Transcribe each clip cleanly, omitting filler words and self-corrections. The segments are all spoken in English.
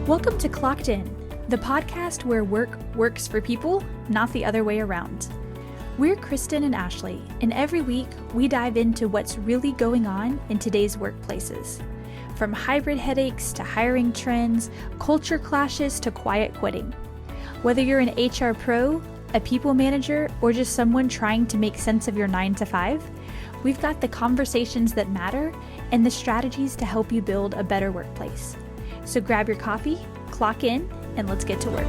Welcome to Clocked In, the podcast where work works for people, not the other way around. We're Kristen and Ashley, and every week we dive into what's really going on in today's workplaces. From hybrid headaches to hiring trends, culture clashes to quiet quitting. Whether you're an HR pro, a people manager, or just someone trying to make sense of your 9 to 5, we've got the conversations that matter and the strategies to help you build a better workplace. So grab your coffee, clock in, and let's get to work.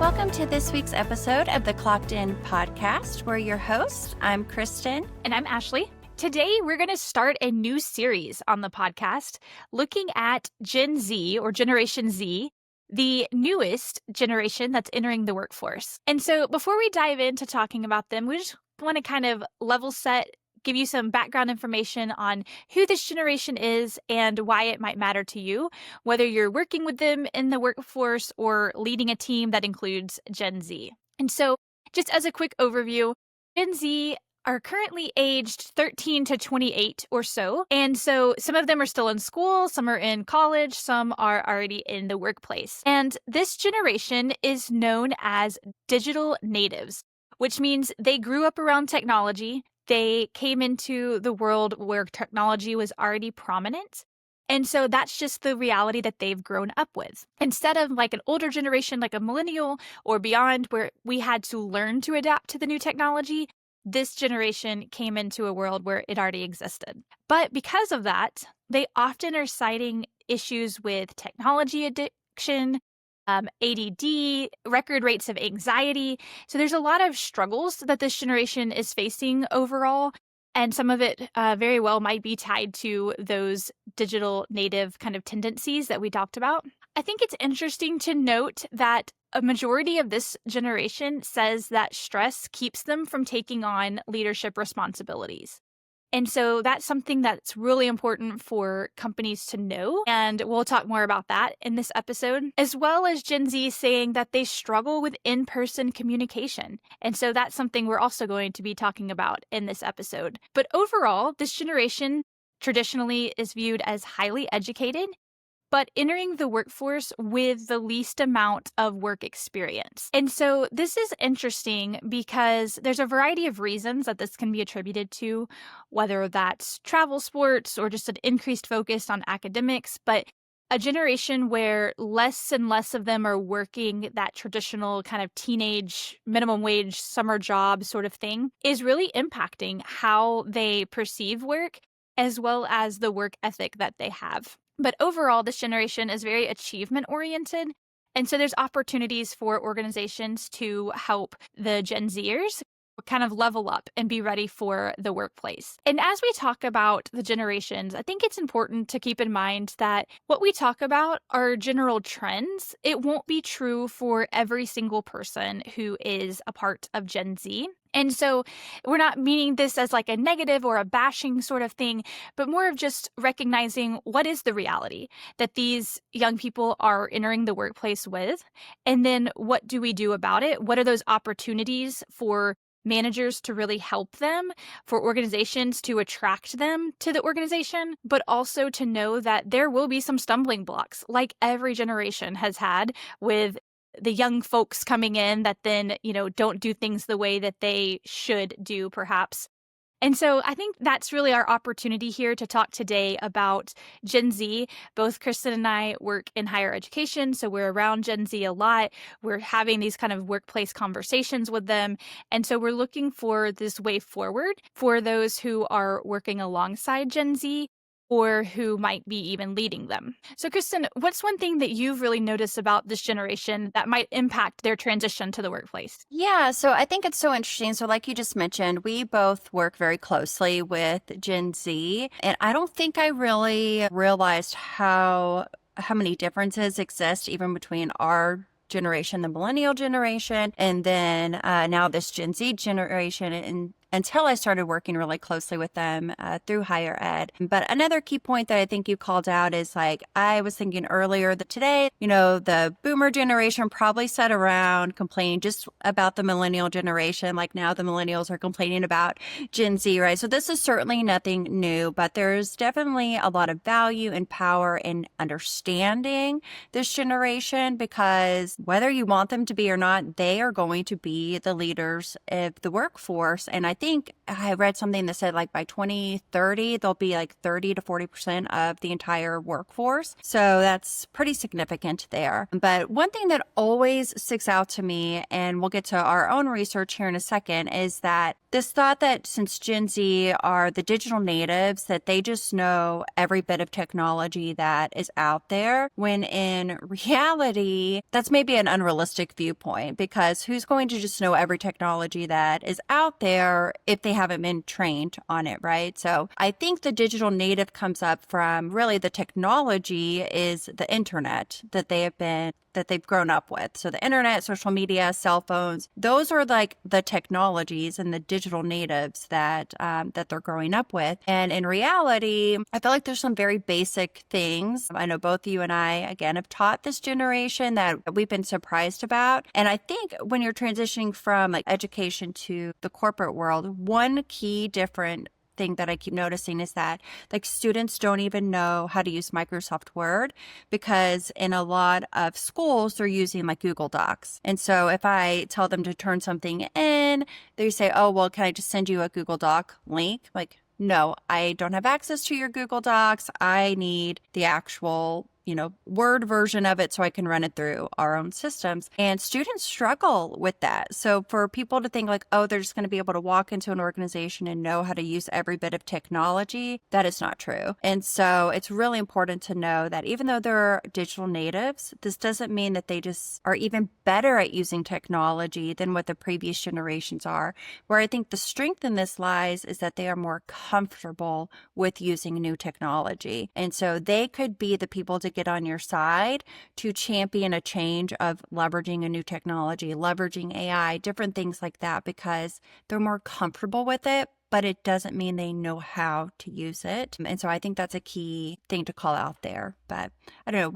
Welcome to this week's episode of the Clocked In podcast. We're your hosts. I'm Kristen. And I'm Ashley. Today, we're going to start a new series on the podcast looking at Gen Z or Generation Z, the newest generation that's entering the workforce. And so before we dive into talking about them, we just want to kind of level set, give you some background information on who this generation is and why it might matter to you, whether you're working with them in the workforce or leading a team that includes Gen Z. And so just as a quick overview, Gen Z are currently aged 13 to 28 or so. And so some of them are still in school, some are in college, some are already in the workplace. And this generation is known as digital natives, which means they grew up around technology. They came into the world where technology was already prominent. And so that's just the reality that they've grown up with. Instead of like an older generation, like a millennial or beyond, where we had to learn to adapt to the new technology, this generation came into a world where it already existed. But because of that, they often are citing issues with technology addiction, ADD, record rates of anxiety. So there's a lot of struggles that this generation is facing overall. And some of it very well might be tied to those digital native kind of tendencies that we talked about. I think it's interesting to note that a majority of this generation says that stress keeps them from taking on leadership responsibilities. And so that's something that's really important for companies to know. And we'll talk more about that in this episode, as well as Gen Z saying that they struggle with in-person communication. And so that's something we're also going to be talking about in this episode. But overall, this generation traditionally is viewed as highly educated, but entering the workforce with the least amount of work experience. And so this is interesting because there's a variety of reasons that this can be attributed to, whether that's travel sports or just an increased focus on academics, but a generation where less and less of them are working that traditional kind of teenage minimum wage summer job sort of thing is really impacting how they perceive work as well as the work ethic that they have. But overall, this generation is very achievement-oriented, and so there's opportunities for organizations to help the Gen Zers kind of level up and be ready for the workplace. And as we talk about the generations, I think it's important to keep in mind that what we talk about are general trends. It won't be true for every single person who is a part of Gen Z. And so we're not meaning this as like a negative or a bashing sort of thing, but more of just recognizing what is the reality that these young people are entering the workplace with, and then what do we do about it? What are those opportunities for managers to really help them, for organizations to attract them to the organization, but also to know that there will be some stumbling blocks like every generation has had with the young folks coming in that then, don't do things the way that they should do, perhaps. And so I think that's really our opportunity here to talk today about Gen Z. Both Kristen and I work in higher education, so we're around Gen Z a lot. We're having these kind of workplace conversations with them. And so we're looking for this way forward for those who are working alongside Gen Z or who might be even leading them. So Kristen, what's one thing that you've really noticed about this generation that might impact their transition to the workplace? Yeah, so I think it's so interesting. So like you just mentioned, we both work very closely with Gen Z, and I don't think I really realized how many differences exist even between our generation, the millennial generation, and then now this Gen Z generation. And until I started working really closely with them through higher ed. But another key point that I think you called out is like, I was thinking earlier that today, the boomer generation probably sat around complaining just about the millennial generation. Like now the millennials are complaining about Gen Z, right? So this is certainly nothing new, but there's definitely a lot of value and power in understanding this generation, because whether you want them to be or not, they are going to be the leaders of the workforce. And I think I read something that said like by 2030, they'll be like 30 to 40% of the entire workforce. So that's pretty significant there. But one thing that always sticks out to me, and we'll get to our own research here in a second, is that this thought that since Gen Z are the digital natives, that they just know every bit of technology that is out there, when in reality, that's maybe an unrealistic viewpoint, because who's going to just know every technology that is out there if they haven't been trained on it, right? So I think the digital native comes up from really the technology is the internet that they've grown up with. So the internet, social media, cell phones, those are like the technologies and the digital natives that they're growing up with. And in reality, I feel like there's some very basic things. I know both you and I, again, have taught this generation that we've been surprised about. And I think when you're transitioning from like education to the corporate world, one key different thing that I keep noticing is that like students don't even know how to use Microsoft Word, because in a lot of schools they're using like Google Docs. And so if I tell them to turn something in, they say, oh, well, can I just send you a Google Doc link? Like, no, I don't have access to your Google Docs. I need the actual Word version of it so I can run it through our own systems. And students struggle with that. So for people to think like, oh, they're just going to be able to walk into an organization and know how to use every bit of technology, that is not true. And so it's really important to know that even though they're digital natives, this doesn't mean that they just are even better at using technology than what the previous generations are. Where I think the strength in this lies is that they are more comfortable with using new technology. And so they could be the people to get on your side to champion a change of leveraging a new technology, leveraging AI, different things like that, because they're more comfortable with it, but it doesn't mean they know how to use it. And so I think that's a key thing to call out there. But I don't know,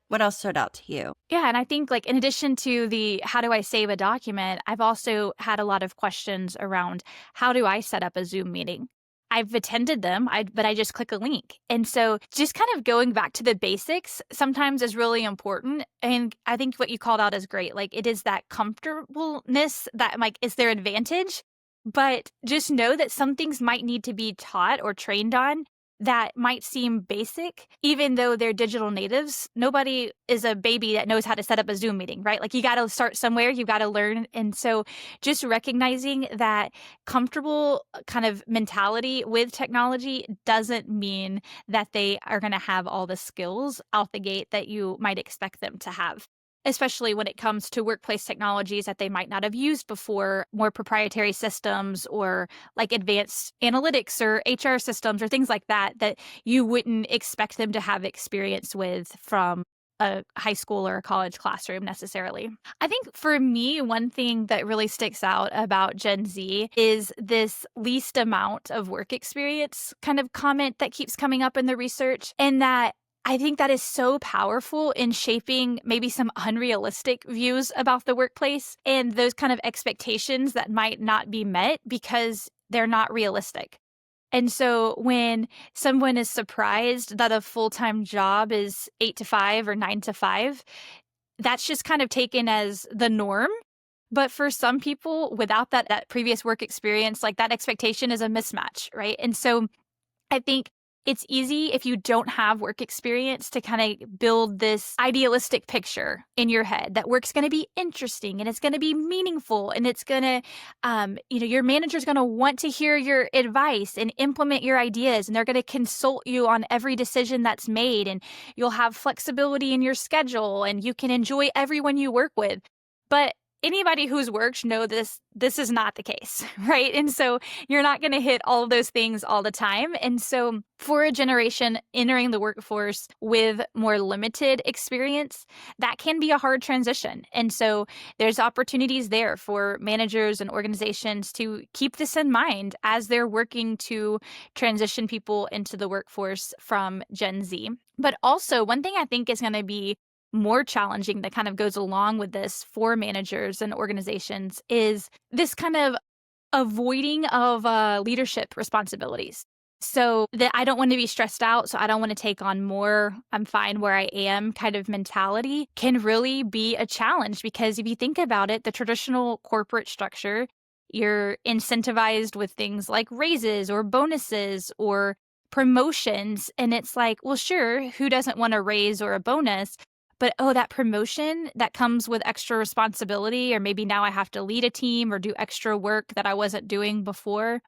what else stood out to you? Yeah, and I think like in addition to the how do I save a document, I've also had a lot of questions around how do I set up a Zoom meeting? I've attended them, but I just click a link. And so just kind of going back to the basics sometimes is really important. And I think what you called out is great. Like it is that comfortableness that like is their advantage, but just know that some things might need to be taught or trained on that might seem basic, even though they're digital natives. Nobody is a baby that knows how to set up a Zoom meeting, right? Like you got to start somewhere, you got to learn. And so just recognizing that comfortable kind of mentality with technology doesn't mean that they are going to have all the skills out the gate that you might expect them to have, especially when it comes to workplace technologies that they might not have used before, more proprietary systems or like advanced analytics or HR systems or things like that, that you wouldn't expect them to have experience with from a high school or a college classroom necessarily. I think for me, one thing that really sticks out about Gen Z is this least amount of work experience kind of comment that keeps coming up in the research, and that I think that is so powerful in shaping maybe some unrealistic views about the workplace and those kind of expectations that might not be met because they're not realistic. And so when someone is surprised that a full-time job is 8 to 5 or 9 to 5, that's just kind of taken as the norm. But for some people without that previous work experience, like that expectation is a mismatch, right? And so I think it's easy if you don't have work experience to kind of build this idealistic picture in your head that work's going to be interesting and it's going to be meaningful and it's going to, your manager's going to want to hear your advice and implement your ideas, and they're going to consult you on every decision that's made, and you'll have flexibility in your schedule and you can enjoy everyone you work with. But anybody who's worked know this is not the case, right? And so you're not going to hit all of those things all the time. And so for a generation entering the workforce with more limited experience, that can be a hard transition. And so there's opportunities there for managers and organizations to keep this in mind as they're working to transition people into the workforce from Gen Z. But also, one thing I think is going to be more challenging that kind of goes along with this for managers and organizations is this kind of avoiding of leadership responsibilities. So that I don't want to be stressed out, so I don't want to take on more, I'm fine where I am kind of mentality can really be a challenge, because if you think about it, the traditional corporate structure, you're incentivized with things like raises or bonuses or promotions. And it's like, well, sure, who doesn't want a raise or a bonus? But, oh, that promotion that comes with extra responsibility, or maybe now I have to lead a team or do extra work that I wasn't doing before,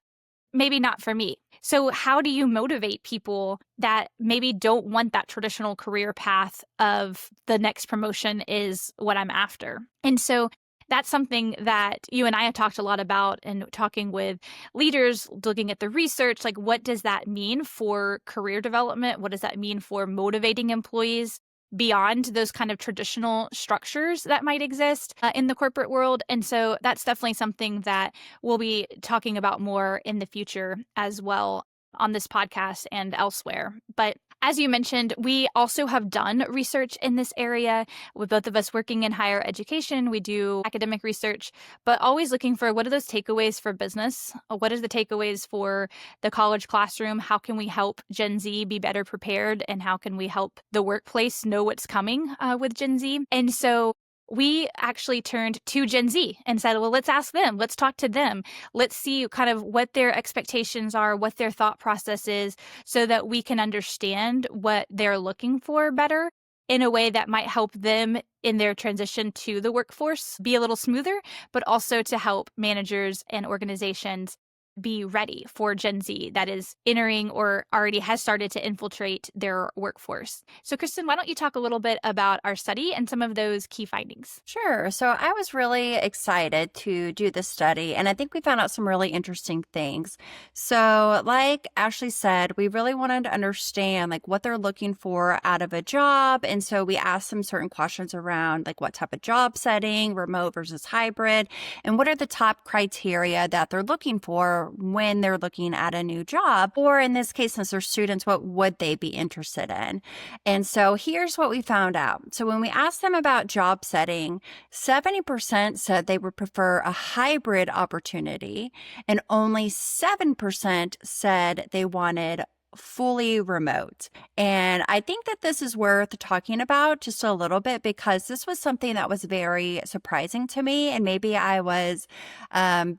maybe not for me. So how do you motivate people that maybe don't want that traditional career path of the next promotion is what I'm after? And so that's something that you and I have talked a lot about, and talking with leaders, looking at the research, like what does that mean for career development? What does that mean for motivating employees beyond those kind of traditional structures that might exist in the corporate world? And so that's definitely something that we'll be talking about more in the future as well on this podcast and elsewhere. But as you mentioned, we also have done research in this area, with both of us working in higher education. We do academic research, but always looking for what are those takeaways for business? What is the takeaways for the college classroom? How can we help Gen Z be better prepared? And how can we help the workplace know what's coming with Gen Z? And so we actually turned to Gen Z and said, well, let's ask them. Let's talk to them. Let's see kind of what their expectations are, what their thought process is, so that we can understand what they're looking for better in a way that might help them in their transition to the workforce be a little smoother, but also to help managers and organizations be ready for Gen Z that is entering or already has started to infiltrate their workforce. So, Kristen, why don't you talk a little bit about our study and some of those key findings? Sure. So I was really excited to do this study, and I think we found out some really interesting things. So, like Ashley said, we really wanted to understand like what they're looking for out of a job. And so we asked them certain questions around like what type of job setting, remote versus hybrid, and what are the top criteria that they're looking for when they're looking at a new job, or in this case, since they're students, what would they be interested in? And so here's what we found out. So when we asked them about job setting, 70% said they would prefer a hybrid opportunity, and only 7% said they wanted fully remote. And I think that this is worth talking about just a little bit, because this was something that was very surprising to me. And maybe I was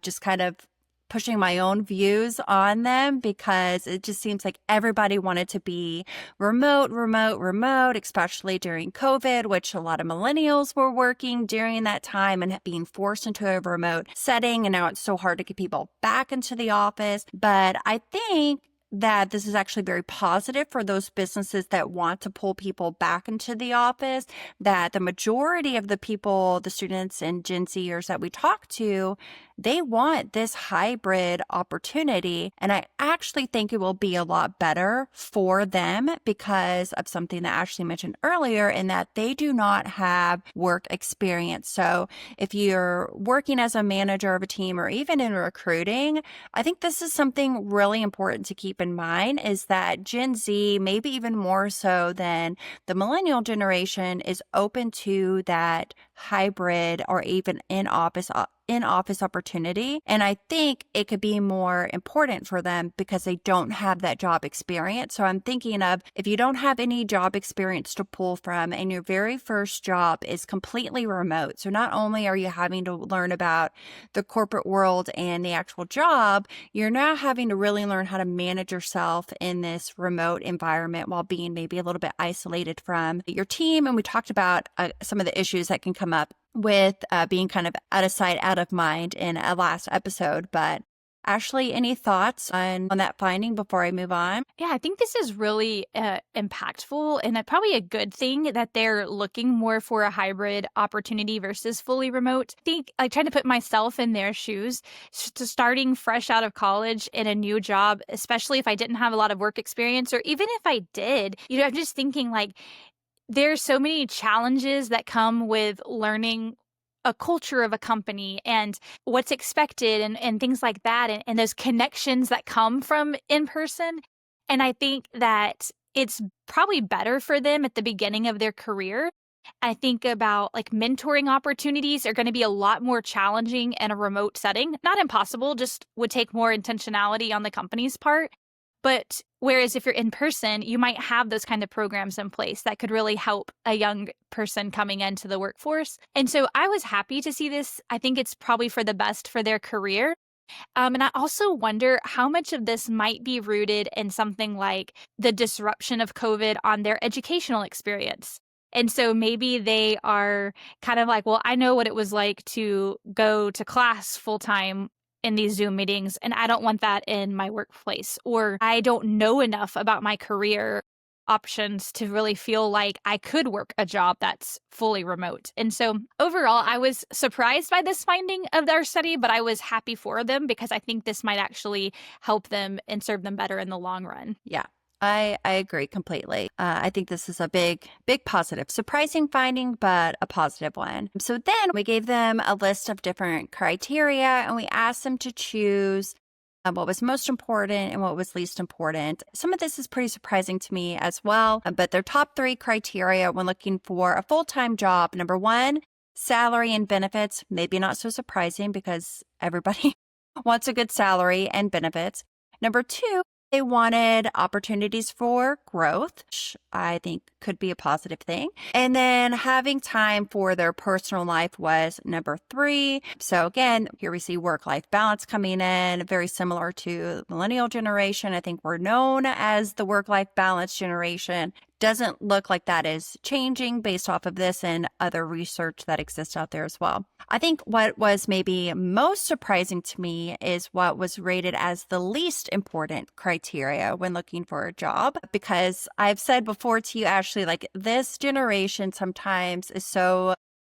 just kind of pushing my own views on them, because it just seems like everybody wanted to be remote, especially during COVID, which a lot of millennials were working during that time and being forced into a remote setting. And now it's so hard to get people back into the office. But I think that this is actually very positive for those businesses that want to pull people back into the office, that the majority of the people, the students and Gen Zers that we talk to, they want this hybrid opportunity. And I actually think it will be a lot better for them because of something that Ashley mentioned earlier, in that they do not have work experience. So if you're working as a manager of a team or even in recruiting, I think this is something really important to keep in mind, is that Gen Z, maybe even more so than the millennial generation, is open to that hybrid or even in-office opportunity. And I think it could be more important for them because they don't have that job experience. So I'm thinking of, if you don't have any job experience to pull from and your very first job is completely remote, so not only are you having to learn about the corporate world and the actual job, you're now having to really learn how to manage yourself in this remote environment while being maybe a little bit isolated from your team. And we talked about some of the issues that can come up with being kind of out of sight, out of mind in a last episode. But Ashley, any thoughts on that finding before I move on? Yeah, I think this is really impactful and probably a good thing that they're looking more for a hybrid opportunity versus fully remote. I think I trying to put myself in their shoes, to starting fresh out of college in a new job, especially if I didn't have a lot of work experience, or even if I did, I'm just thinking like there's so many challenges that come with learning a culture of a company and what's expected and things like that, and those connections that come from in person. And I think that it's probably better for them at the beginning of their career. I think about like mentoring opportunities are going to be a lot more challenging in a remote setting. Not impossible, just would take more intentionality on the company's part. But whereas if you're in person, you might have those kind of programs in place that could really help a young person coming into the workforce. And so I was happy to see this. I think it's probably for the best for their career. And I also wonder how much of this might be rooted in something like the disruption of COVID on their educational experience. And so maybe they are kind of like, well, I know what it was like to go to class full time in these Zoom meetings, and I don't want that in my workplace. Or I don't know enough about my career options to really feel like I could work a job that's fully remote. And so overall, I was surprised by this finding of our study, but I was happy for them because I think this might actually help them and serve them better in the long run. Yeah. I agree completely. I think this is a big positive. Surprising finding, but a positive one. So then we gave them a list of different criteria and we asked them to choose what was most important and what was least important. Some of this is pretty surprising to me as well, but their top 3 criteria when looking for a full-time job. Number 1, salary and benefits. Maybe not so surprising because everybody wants a good salary and benefits. Number 2, they wanted opportunities for growth, which I think could be a positive thing. And then having time for their personal life was number 3. So again, here we see work-life balance coming in, very similar to the millennial generation. I think we're known as the work-life balance generation. Doesn't look like that is changing based off of this and other research that exists out there as well. I think what was maybe most surprising to me is what was rated as the least important criteria when looking for a job, because I've said before to you, Ashley, like this generation sometimes is so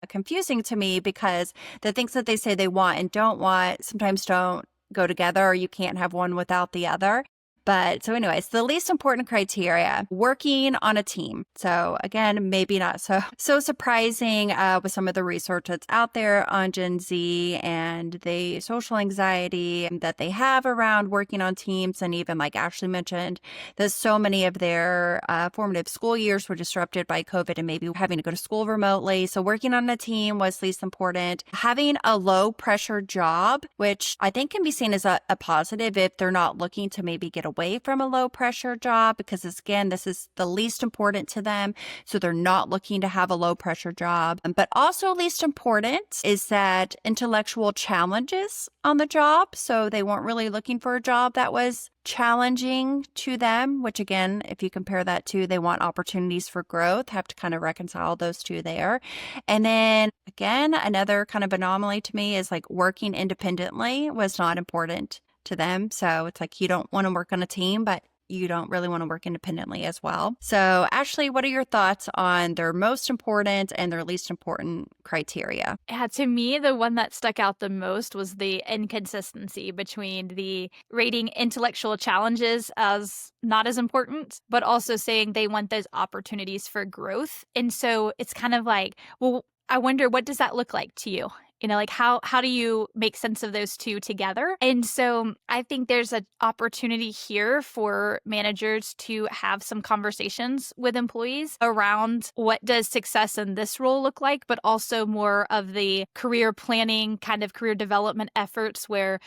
confusing to me because the things that they say they want and don't want sometimes don't go together, or you can't have one without the other. But so anyways, the least important criteria, working on a team. So again, maybe not so surprising with some of the research that's out there on Gen Z and the social anxiety that they have around working on teams. And even like Ashley mentioned, that so many of their formative school years were disrupted by COVID and maybe having to go to school remotely. So working on a team was least important. Having a low pressure job, which I think can be seen as a positive if they're not looking to maybe get away from a low pressure job, because again, this is the least important to them. So they're not looking to have a low pressure job. But also least important is that intellectual challenges on the job. So they weren't really looking for a job that was challenging to them, which again, if you compare that to they want opportunities for growth, have to kind of reconcile those two there. And then again, another kind of anomaly to me is like working independently was not important to them. So it's like you don't want to work on a team, but you don't really want to work independently as well. So Ashley, what are your thoughts on their most important and their least important criteria? Yeah, to me, the one that stuck out the most was the inconsistency between the rating intellectual challenges as not as important, but also saying they want those opportunities for growth. And so it's kind of like, well, I wonder, what does that look like to you? Like how do you make sense of those two together? And so I think there's an opportunity here for managers to have some conversations with employees around what does success in this role look like, but also more of the career planning, kind of career development efforts where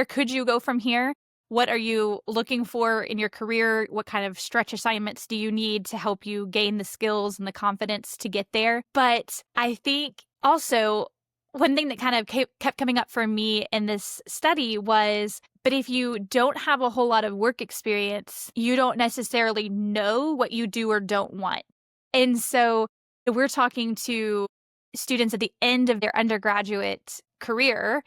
could you go from here? What are you looking for in your career? What kind of stretch assignments do you need to help you gain the skills and the confidence to get there? But I think also one thing that kind of kept coming up for me in this study was, but if you don't have a whole lot of work experience, you don't necessarily know what you do or don't want. And so we're talking to students at the end of their undergraduate career,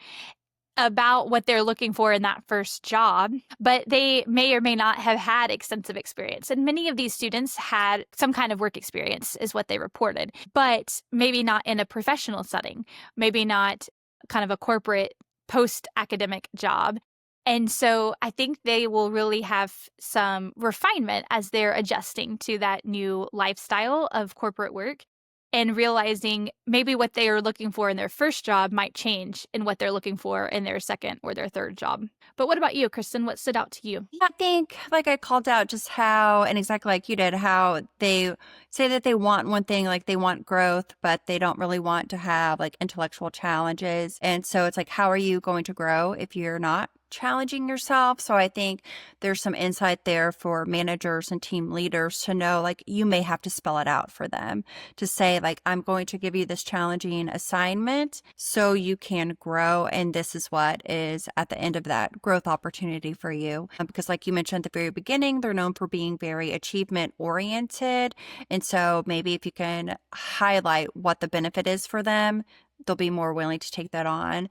about what they're looking for in that first job, but they may or may not have had extensive experience. And many of these students had some kind of work experience, is what they reported, but maybe not in a professional setting, maybe not kind of a corporate post-academic job. And so I think they will really have some refinement as they're adjusting to that new lifestyle of corporate work, and realizing maybe what they are looking for in their first job might change in what they're looking for in their second or their third job. But what about you, Kristen? What stood out to you? I think, like I called out just how, and exactly like you did, how they say that they want one thing, like they want growth, but they don't really want to have like intellectual challenges. And so it's like, how are you going to grow if you're not challenging yourself? So I think there's some insight there for managers and team leaders to know, like, you may have to spell it out for them to say, like, I'm going to give you this challenging assignment so you can grow. And this is what is at the end of that growth opportunity for you. Because like you mentioned at the very beginning, they're known for being very achievement oriented. And so maybe if you can highlight what the benefit is for them, they'll be more willing to take that on.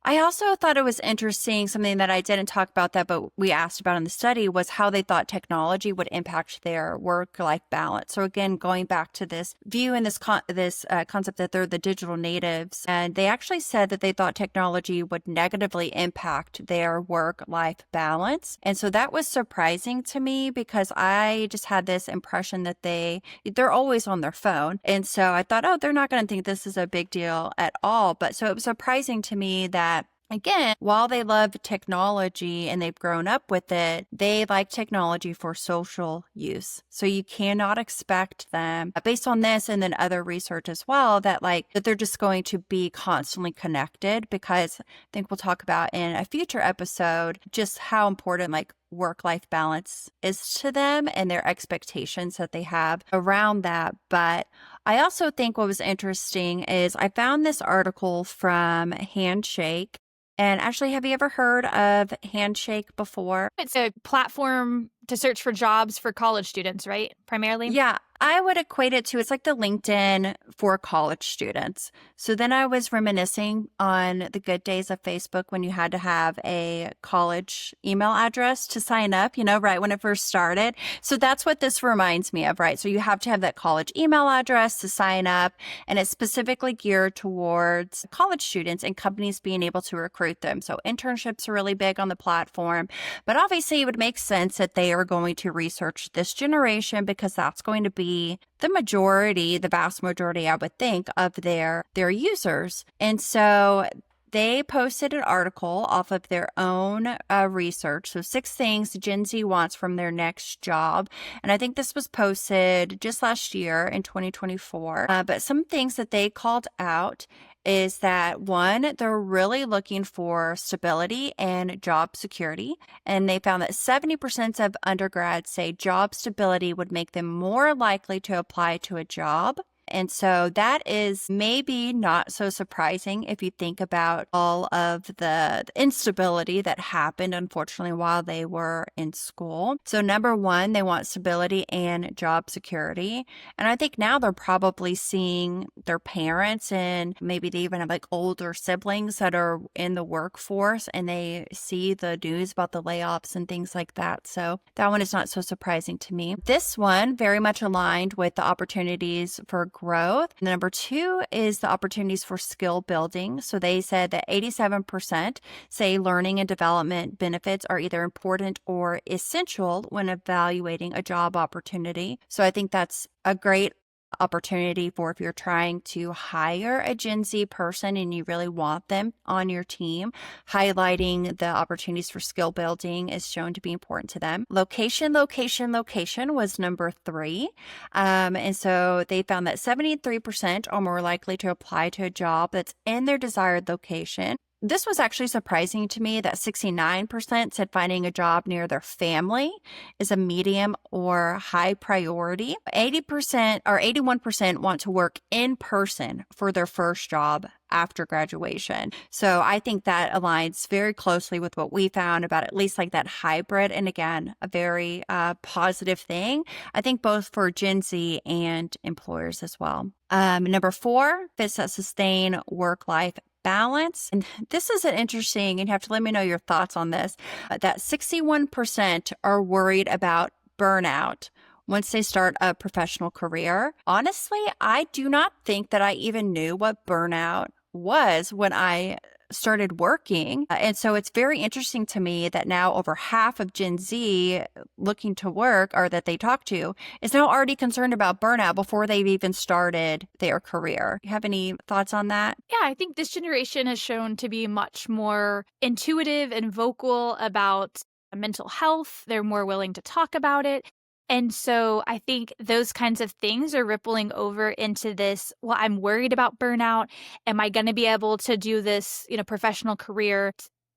I also thought it was interesting, something that I didn't talk about that, but we asked about in the study, was how they thought technology would impact their work-life balance. So again, going back to this view and this concept that they're the digital natives, and they actually said that they thought technology would negatively impact their work-life balance. And so that was surprising to me because I just had this impression that they're always on their phone. And so I thought, oh, they're not going to think this is a big deal at all. But so it was surprising to me that, again, while they love technology and they've grown up with it, they like technology for social use. So you cannot expect them, based on this and then other research as well, that they're just going to be constantly connected, because I think we'll talk about in a future episode just how important work-life balance is to them and their expectations that they have around that. But I also think what was interesting is I found this article from Handshake. And Ashley, have you ever heard of Handshake before? It's a platform to search for jobs for college students, right? Primarily? Yeah, I would equate it to, it's like the LinkedIn for college students. So then I was reminiscing on the good days of Facebook when you had to have a college email address to sign up, right when it first started. So that's what this reminds me of, right? So you have to have that college email address to sign up, and it's specifically geared towards college students and companies being able to recruit them. So internships are really big on the platform, but obviously it would make sense that they are going to research this generation because that's going to be the vast majority, I would think, of their users. And so they posted an article off of their own research. So 6 things Gen Z wants from their next job. And I think this was posted just last year in 2024. But some things that they called out is that, one, they're really looking for stability and job security. And they found that 70% of undergrads say job stability would make them more likely to apply to a job. And so that is maybe not so surprising if you think about all of the instability that happened, unfortunately, while they were in school. So number one, they want stability and job security. And I think now they're probably seeing their parents, and maybe they even have older siblings that are in the workforce, and they see the news about the layoffs and things like that. So that one is not so surprising to me. This one very much aligned with the opportunities for growth. Number 2 is the opportunities for skill building. So they said that 87% say learning and development benefits are either important or essential when evaluating a job opportunity. So I think that's a great opportunity for if you're trying to hire a Gen Z person and you really want them on your team. Highlighting the opportunities for skill building is shown to be important to them. Location was number 3. And so they found that 73% are more likely to apply to a job that's in their desired location. This was actually surprising to me that 69% said finding a job near their family is a medium or high priority. 81% want to work in person for their first job after graduation. So I think that aligns very closely with what we found about at least that hybrid. And again, a very positive thing, I think, both for Gen Z and employers as well. Number 4, fits that sustain work-life balance. And this is an interesting, and you have to let me know your thoughts on this, that 61% are worried about burnout once they start a professional career. Honestly, I do not think that I even knew what burnout was when I started working. And so it's very interesting to me that now over half of Gen Z looking to work, or that they talk to, is now already concerned about burnout before they've even started their career. You have any thoughts on that? Yeah, I think this generation has shown to be much more intuitive and vocal about mental health. They're more willing to talk about it. And so I think those kinds of things are rippling over into this, well, I'm worried about burnout. Am I going to be able to do this, professional career?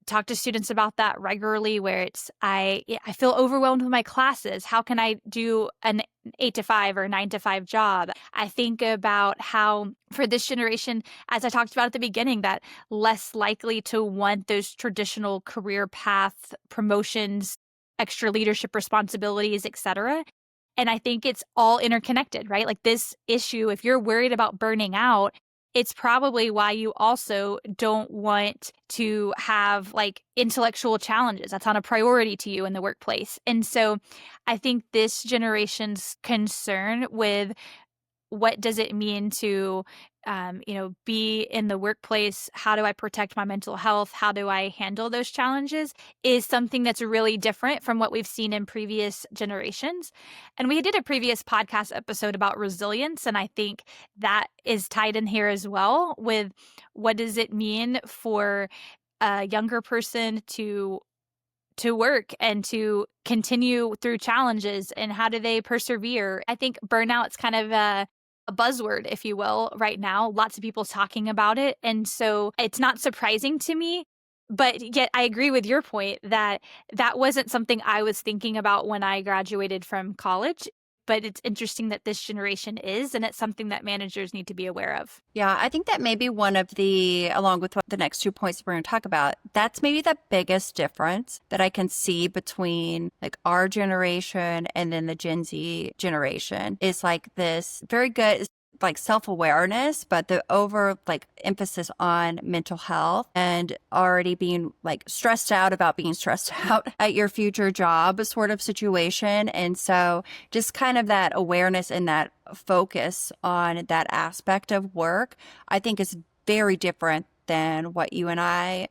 Talk to students about that regularly, where I feel overwhelmed with my classes. How can I do an 8 to 5 or 9 to 5 job? I think about how for this generation, as I talked about at the beginning, that less likely to want those traditional career path promotions, extra leadership responsibilities, etc. And I think it's all interconnected, right? Like this issue, if you're worried about burning out, it's probably why you also don't want to have like intellectual challenges. That's not a priority to you in the workplace. And so I think this generation's concern with what does it mean to be in the workplace? How do I protect my mental health? How do I handle those challenges? Is something that's really different from what we've seen in previous generations. And we did a previous podcast episode about resilience, and I think that is tied in here as well with what does it mean for a younger person to work and to continue through challenges, and how do they persevere? I think burnout's kind of a buzzword, if you will, right now. Lots of people talking about it. And so it's not surprising to me. But yet I agree with your point that that wasn't something I was thinking about when I graduated from college. But it's interesting that this generation is, and it's something that managers need to be aware of. Yeah, I think that may be one of the, along with what the next 2 points we're going to talk about, that's maybe the biggest difference that I can see between like our generation and then the Gen Z generation is like this very good like self-awareness, but the over like emphasis on mental health and already being like stressed out about being stressed out at your future job sort of situation. And so just kind of that awareness and that focus on that aspect of work, I think is very different than what you and I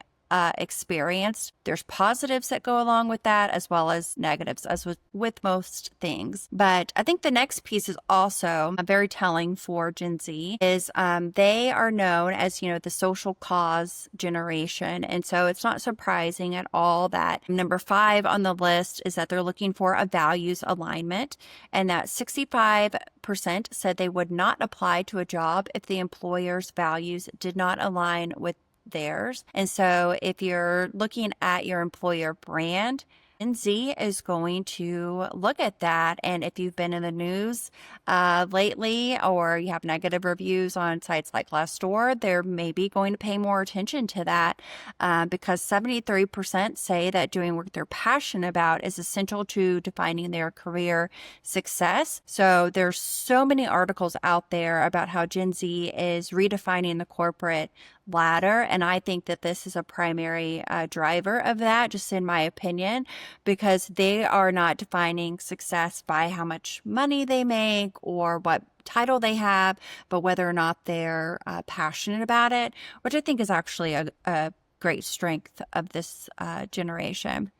experienced. There's positives that go along with that as well as negatives, as with most things. But I think the next piece is also very telling for Gen Z is they are known as, the social cause generation. And so it's not surprising at all that number 5 on the list is that they're looking for a values alignment, and that 65% said they would not apply to a job if the employer's values did not align with theirs. And so if you're looking at your employer brand, Gen Z is going to look at that. And if you've been in the news lately, or you have negative reviews on sites like Glassdoor, they're maybe going to pay more attention to that because 73% say that doing work they're passionate about is essential to defining their career success. So there's so many articles out there about how Gen Z is redefining the corporate ladder. And I think that this is a primary driver of that, just in my opinion, because they are not defining success by how much money they make or what title they have, but whether or not they're passionate about it, which I think is actually a great strength of this generation.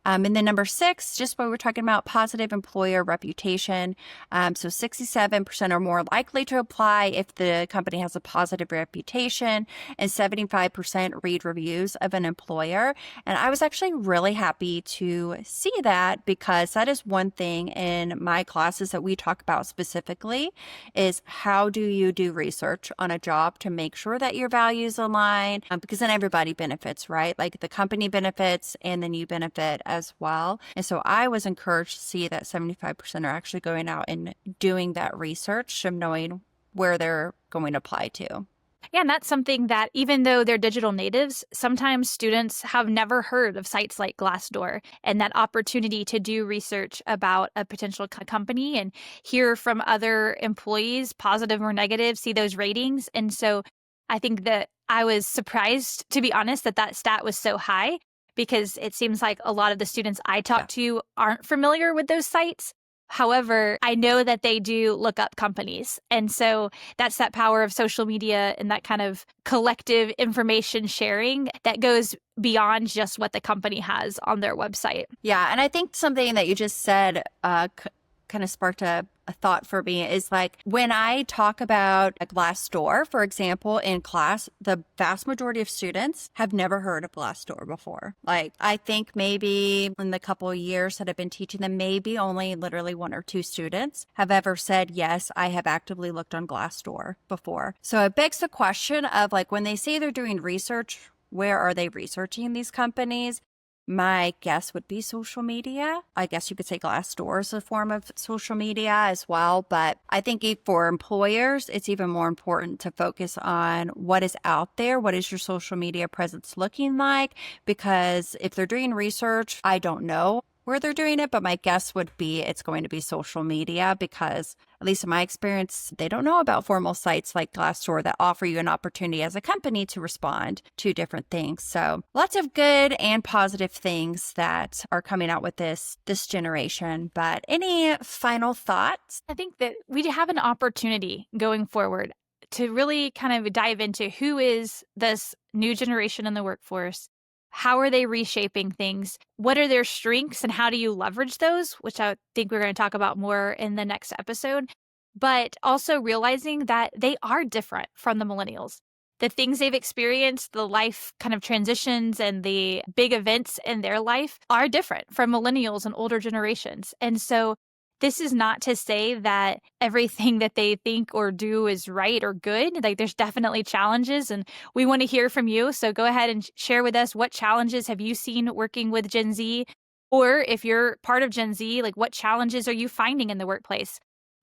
And then number 6, just what we're talking about, positive employer reputation. So 67% are more likely to apply if the company has a positive reputation, and 75% read reviews of an employer. And I was actually really happy to see that, because that is one thing in my classes that we talk about specifically is how do you do research on a job to make sure that your values align, because then everybody benefits, right? Like the company benefits and then you benefit as well. And so I was encouraged to see that 75% are actually going out and doing that research of knowing where they're going to apply to. Yeah, and that's something that even though they're digital natives, sometimes students have never heard of sites like Glassdoor, and that opportunity to do research about a potential company and hear from other employees, positive or negative, see those ratings. And so I think that I was surprised, to be honest, that stat was so high because it seems like a lot of the students I talk to aren't familiar with those sites. However, I know that they do look up companies. And so that's that power of social media and that kind of collective information sharing that goes beyond just what the company has on their website. Yeah. And I think something that you just said kind of sparked a thought for me is like when I talk about a Glassdoor, for example, in class, the vast majority of students have never heard of Glassdoor before. Like I think maybe in the couple of years that I've been teaching them, maybe only literally 1 or 2 students have ever said, yes, I have actively looked on Glassdoor before. So it begs the question of like when they say they're doing research, where are they researching these companies? My guess would be social media. I guess you could say Glassdoor is a form of social media as well. But I think for employers, it's even more important to focus on what is out there. What is your social media presence looking like? Because if they're doing research, I don't know where they're doing it, but my guess would be it's going to be social media because, at least in my experience, they don't know about formal sites like Glassdoor that offer you an opportunity as a company to respond to different things. So lots of good and positive things that are coming out with this generation. But any final thoughts? I think that we have an opportunity going forward to really kind of dive into who is this new generation in the workforce. How are they reshaping things? What are their strengths and how do you leverage those? Which I think we're going to talk about more in the next episode. But also realizing that they are different from the millennials. The things they've experienced, the life kind of transitions and the big events in their life are different from millennials and older generations. And so this is not to say that everything that they think or do is right or good. Like there's definitely challenges and we want to hear from you. So go ahead and share with us what challenges have you seen working with Gen Z? Or if you're part of Gen Z, like what challenges are you finding in the workplace?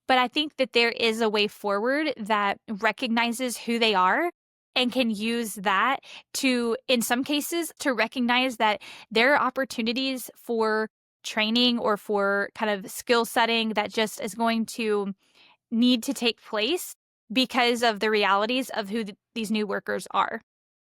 But I think that there is a way forward that recognizes who they are and can use that to, in some cases, to recognize that there are opportunities for training or for kind of skill setting that just is going to need to take place because of the realities of who these new workers are.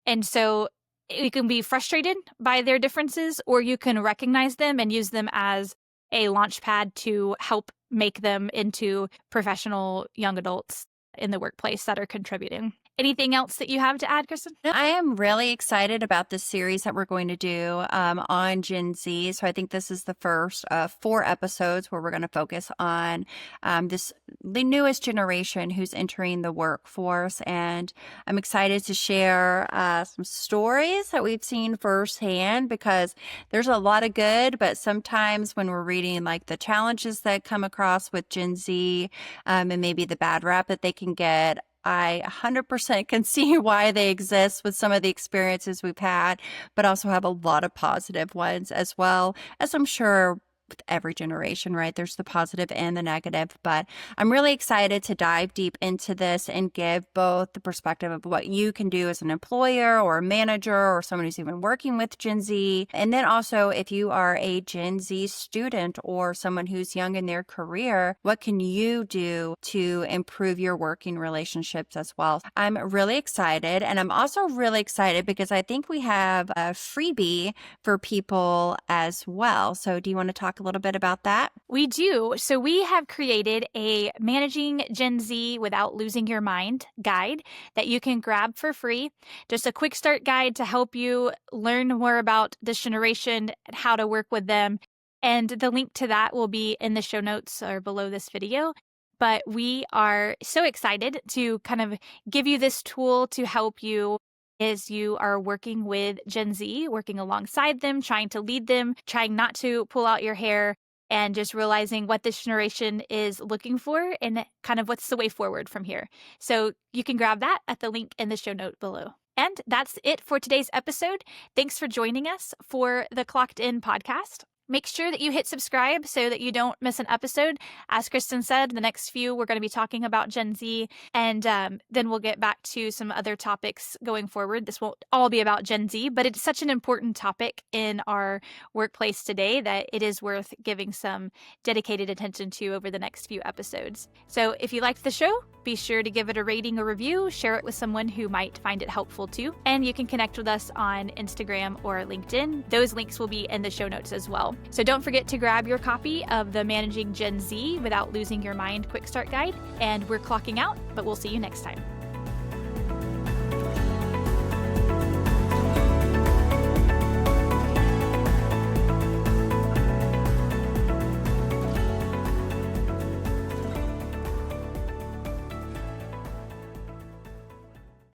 And so you can be frustrated by their differences, or you can recognize them and use them as a launch pad to help make them into professional young adults in the workplace that are contributing. Anything else that you have to add, Kristen? I am really excited about this series that we're going to do on Gen Z. So I think this is the first of 4 episodes where we're going to focus on the newest generation who's entering the workforce. And I'm excited to share some stories that we've seen firsthand because there's a lot of good, but sometimes when we're reading like the challenges that come across with Gen Z and maybe the bad rap that they can get, I 100% can see why they exist with some of the experiences we've had, but also have a lot of positive ones as well, as I'm sure with every generation, right? There's the positive and the negative, but I'm really excited to dive deep into this and give both the perspective of what you can do as an employer or a manager or someone who's even working with Gen Z. And then also if you are a Gen Z student or someone who's young in their career, what can you do to improve your working relationships as well? I'm really excited. And I'm also really excited because I think we have a freebie for people as well. So do you want to talk a little bit about that? We do. So we have created a Managing Gen Z Without Losing Your Mind guide that you can grab for free. Just a quick start guide to help you learn more about this generation and how to work with them. And the link to that will be in the show notes or below this video. But we are so excited to kind of give you this tool to help you as you are working with Gen Z, working alongside them, trying to lead them, trying not to pull out your hair, and just realizing what this generation is looking for and kind of what's the way forward from here. So you can grab that at the link in the show note below. And that's it for today's episode. Thanks for joining us for the Clocked In podcast. Make sure that you hit subscribe so that you don't miss an episode. As Kristen said, the next few we're going to be talking about Gen Z, and then we'll get back to some other topics going forward. This won't all be about Gen Z, but it's such an important topic in our workplace today that it is worth giving some dedicated attention to over the next few episodes. So if you liked the show, be sure to give it a rating or review, share it with someone who might find it helpful too, and you can connect with us on Instagram or LinkedIn. Those links will be in the show notes as well. So don't forget to grab your copy of the Managing Gen Z Without Losing Your Mind Quick Start Guide, and we're clocking out, but we'll see you next time.